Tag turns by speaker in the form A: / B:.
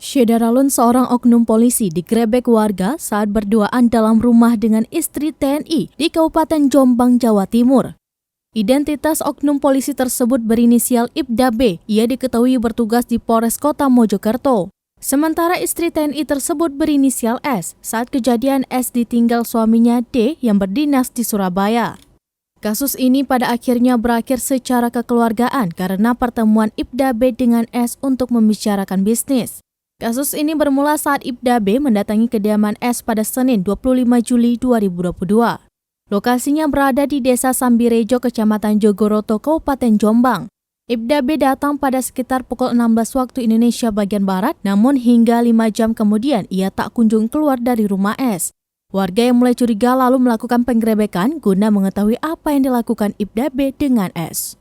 A: Syedaralun, seorang oknum polisi digrebek warga saat berduaan dalam rumah dengan istri TNI di Kabupaten Jombang, Jawa Timur. Identitas oknum polisi tersebut berinisial Ibda B. Ia diketahui bertugas di Polres Kota Mojokerto. Sementara istri TNI tersebut berinisial S. Saat kejadian, S ditinggal suaminya D yang berdinas di Surabaya. Kasus ini pada akhirnya berakhir secara kekeluargaan karena pertemuan Ibda B dengan S untuk membicarakan bisnis. Kasus ini bermula saat Ibda B mendatangi kediaman S pada Senin 25 Juli 2022. Lokasinya berada di Desa Sambirejo, Kecamatan Jogoroto, Kabupaten Jombang. Ibda B datang pada sekitar pukul 16 waktu Indonesia bagian Barat, namun hingga 5 jam kemudian ia tak kunjung keluar dari rumah S. Warga yang mulai curiga lalu melakukan penggerebekan guna mengetahui apa yang dilakukan Ibda B dengan S.